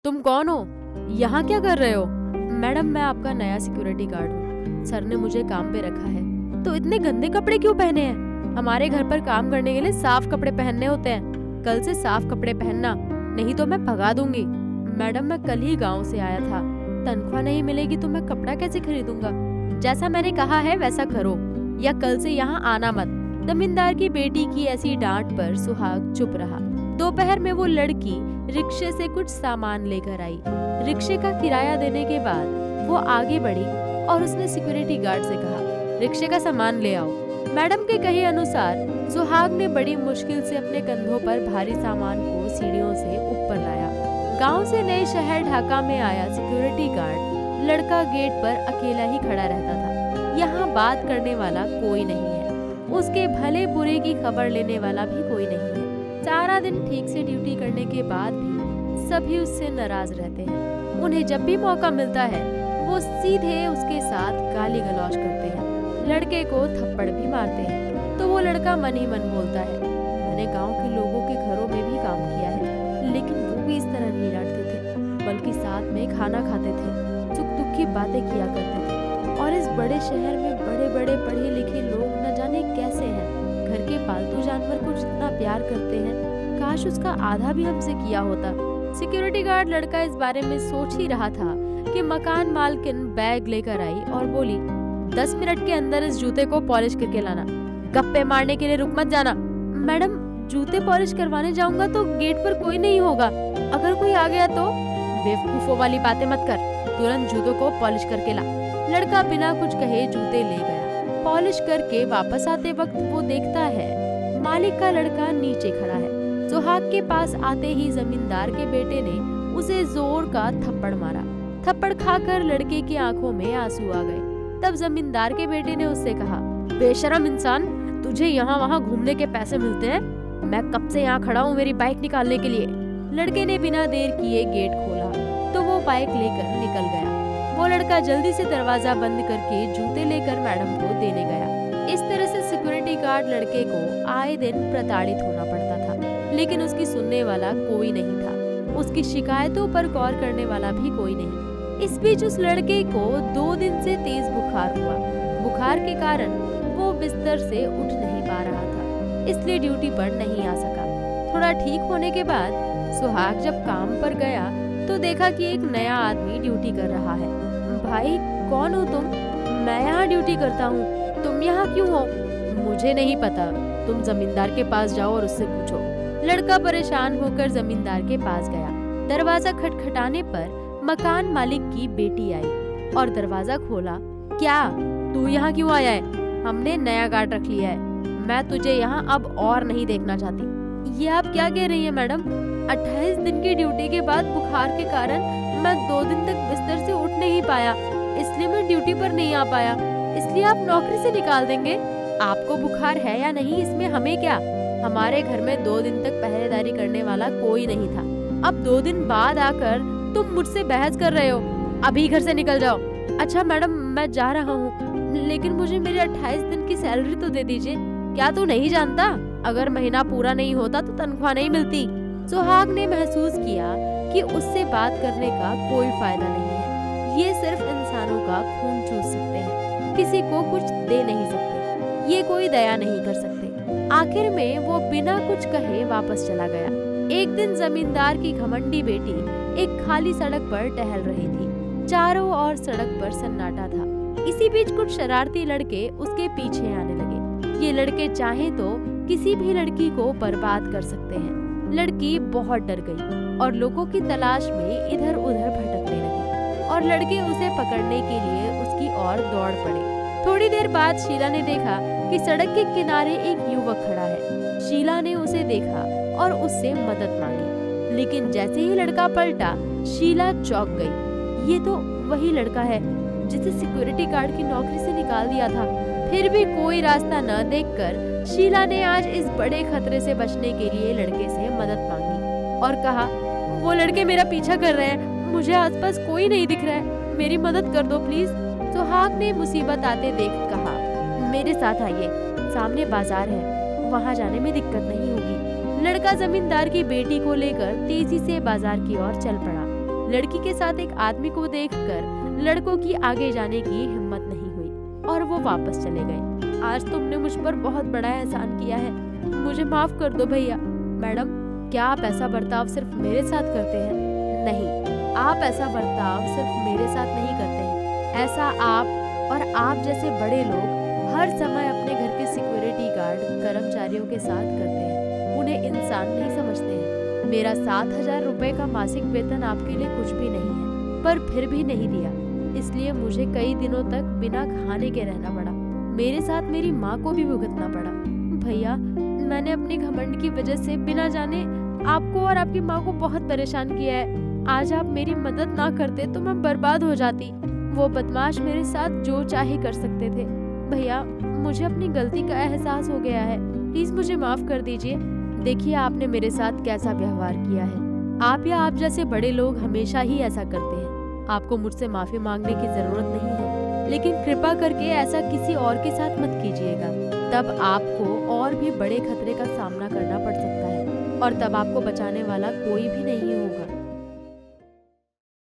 तुम कौन हो? यहाँ क्या कर रहे हो? मैडम, मैं आपका नया सिक्योरिटी गार्ड हूँ। सर ने मुझे काम पे रखा है। तो इतने गंदे कपड़े क्यों पहने हैं? हमारे घर पर काम करने के लिए साफ कपड़े पहनने होते हैं। कल से साफ कपड़े पहनना, नहीं तो मैं भगा दूंगी। मैडम, मैं कल ही गाँव से आया था। तनख्वाह नहीं मिलेगी तो मैं कपड़ा कैसे खरीदूंगा? जैसा मैंने कहा है वैसा करो, या कल से यहाँ आना मत। जमींदार की बेटी की ऐसी डांट पर सुहाग चुप रहा। दोपहर में वो लड़की रिक्शे से कुछ सामान लेकर आई। रिक्शे का किराया देने के बाद वो आगे बढ़ी और उसने सिक्योरिटी गार्ड से कहा, रिक्शे का सामान ले आओ। मैडम के कहे अनुसार सुहाग ने बड़ी मुश्किल से अपने कंधों पर भारी सामान को सीढ़ियों से ऊपर लाया। गांव से नए शहर ढाका में आया सिक्योरिटी गार्ड लड़का गेट पर अकेला ही खड़ा रहता था। यहाँ बात करने वाला कोई नहीं है, उसके भले बुरे की खबर लेने वाला भी कोई नहीं है। सारा दिन ठीक से ड्यूटी करने के बाद भी सभी उससे नाराज रहते हैं। उन्हें जब भी मौका मिलता है वो सीधे उसके साथ गाली गलौज करते हैं, लड़के को थप्पड़ भी मारते हैं। तो वो लड़का मन ही मन बोलता है, मैंने गांव के लोगों के घरों में भी काम किया है, लेकिन वो भी इस तरह नहीं डांटते थे, बल्कि साथ में खाना खाते थे, सुख दुख की बातें किया करते थे। और इस बड़े शहर में बड़े बड़े पढ़े लिखे लोग न जाने कैसे हैं, घर के पालतू जानवर को जितना प्यार करते हैं, काश उसका आधा भी हमसे किया होता। सिक्योरिटी गार्ड लड़का इस बारे में सोच ही रहा था कि मकान मालकिन बैग लेकर आई और बोली, 10 मिनट के अंदर इस जूते को पॉलिश करके लाना। गप्पे मारने के लिए रुक मत जाना। मैडम, जूते पॉलिश करवाने जाऊंगा तो गेट पर कोई नहीं होगा, अगर कोई आ गया तो? बेवकूफों वाली बातें मत कर, तुरंत जूतों को पॉलिश करके ला। लड़का बिना कुछ कहे जूते ले गया। पॉलिश करके वापस आते वक्त वो देखता है मालिक का लड़का नीचे खड़ा है। सुहाग के पास आते ही जमींदार के बेटे ने उसे जोर का थप्पड़ मारा। थप्पड़ खाकर लड़के की आंखों में आंसू आ गए। तब जमींदार के बेटे ने उससे कहा, बेशरम इंसान, तुझे यहाँ वहाँ घूमने के पैसे मिलते हैं? मैं कब से यहाँ खड़ा हूँ मेरी बाइक निकालने के लिए। लड़के ने बिना देर किए गेट खोला तो वो बाइक लेकर निकल गया। वो लड़का जल्दी से दरवाजा बंद करके जूते लेकर मैडम को देने गया। इस तरह से सिक्योरिटी गार्ड लड़के को आए दिन प्रताड़ित होना पड़ता था, लेकिन उसकी सुनने वाला कोई नहीं था। उसकी शिकायतों पर गौर करने वाला भी कोई नहीं। इस बीच उस लड़के को 2 दिन से तेज बुखार हुआ। बुखार के कारण वो बिस्तर से उठ नहीं पा रहा था, इसलिए ड्यूटी पर नहीं आ सका। थोड़ा ठीक होने के बाद सुहाग जब काम पर गया तो देखा कि एक नया आदमी ड्यूटी कर रहा है। भाई, कौन हो तुम? मैं यहाँ ड्यूटी करता हूँ, तुम यहाँ क्यों हो? मुझे नहीं पता, तुम जमींदार के पास जाओ और उससे पूछो। लड़का परेशान होकर जमींदार के पास गया। दरवाजा खटखटाने पर मकान मालिक की बेटी आई और दरवाजा खोला। क्या तू यहाँ क्यों आया है? हमने नया गार्ड रख लिया है, मैं तुझे यहाँ अब और नहीं देखना चाहती। ये आप क्या कह रही हैं मैडम? 28 दिन की ड्यूटी के बाद बुखार के कारण मैं 2 दिन तक बिस्तर से उठ नहीं पाया, इसलिए मैं ड्यूटी पर नहीं आ पाया, इसलिए आप नौकरी से निकाल देंगे? आपको बुखार है या नहीं इसमें हमें क्या? हमारे घर में 2 दिन तक पहरेदारी करने वाला कोई नहीं था, अब 2 दिन बाद आकर तुम मुझसे बहस कर रहे हो। अभी घर से निकल जाओ। अच्छा मैडम, मैं जा रहा हूँ, लेकिन मुझे मेरे 28 दिन की सैलरी तो दे दीजिए। क्या तू नहीं जानता, अगर महीना पूरा नहीं होता तो तनख्वाह नहीं मिलती। सुहाग ने महसूस किया कि उससे बात करने का कोई फायदा नहीं है। ये सिर्फ इंसानों का खून चूस सकते हैं, किसी को कुछ दे नहीं सकते, ये कोई दया नहीं कर सकते। आखिर में वो बिना कुछ कहे वापस चला गया। एक दिन जमींदार की घमंडी बेटी एक खाली सड़क पर टहल रही थी। चारों ओर सड़क पर सन्नाटा था। इसी बीच कुछ शरारती लड़के उसके पीछे आने लगे। ये लड़के चाहे तो किसी भी लड़की को बर्बाद कर सकते हैं। लड़की बहुत डर गई और लोगों की तलाश में इधर उधर भटकने लगी और लड़के उसे पकड़ने के लिए उसकी ओर दौड़ पड़े। थोड़ी देर बाद शीला ने देखा कि सड़क के किनारे एक युवक खड़ा है। शीला ने उसे देखा और उससे मदद मांगी, लेकिन जैसे ही लड़का पलटा शीला चौंक गई। ये तो वही लड़का है जिसे सिक्योरिटी गार्ड की नौकरी से निकाल दिया था। फिर भी कोई रास्ता न देखकर शीला ने आज इस बड़े खतरे से बचने के लिए लड़के से मदद मांगी और कहा, वो लड़के मेरा पीछा कर रहे हैं, मुझे आसपास कोई नहीं दिख रहा है, मेरी मदद कर दो प्लीज। सुहाग ने मुसीबत आते देख कहा, मेरे साथ आइए, सामने बाजार है, वहाँ जाने में दिक्कत नहीं होगी। लड़का जमींदार की बेटी को लेकर तेजी से बाजार की ओर चल पड़ा। लड़की के साथ एक आदमी को देखकर लड़कों की आगे जाने की हिम्मत नहीं हुई और वो वापस चले गए। आज तुमने मुझ पर बहुत बड़ा एहसान किया है, मुझे माफ कर दो भैया। मैडम, क्या आप ऐसा बर्ताव सिर्फ मेरे साथ करते हैं? नहीं, आप ऐसा बर्ताव सिर्फ मेरे साथ नहीं करते हैं। ऐसा आप और आप जैसे बड़े लोग हर समय अपने घर के सिक्योरिटी गार्ड कर्मचारियों के साथ करते हैं। उन्हें इंसान नहीं समझते हैं। मेरा 7,000 रुपए का मासिक वेतन आपके लिए कुछ भी नहीं है, पर फिर भी नहीं दिया, इसलिए मुझे कई दिनों तक बिना खाने के रहना पड़ा। मेरे साथ मेरी माँ को भी भुगतना पड़ा। भैया, मैंने अपने घमंड की वजह से बिना जाने आपको और आपकी माँ को बहुत परेशान किया है। आज आप मेरी मदद ना करते तो मैं बर्बाद हो जाती। वो बदमाश मेरे साथ जो चाहे कर सकते थे। भैया, मुझे अपनी गलती का एहसास हो गया है, प्लीज मुझे माफ कर दीजिए। देखिए आपने मेरे साथ कैसा व्यवहार किया है। आप या आप जैसे बड़े लोग हमेशा ही ऐसा करते हैं। आपको मुझसे माफी मांगने की जरूरत नहीं है, लेकिन कृपा करके ऐसा किसी और के साथ मत कीजिएगा। तब आपको और भी बड़े खतरे का सामना करना पड़ सकता है और तब आपको बचाने वाला कोई भी नहीं होगा।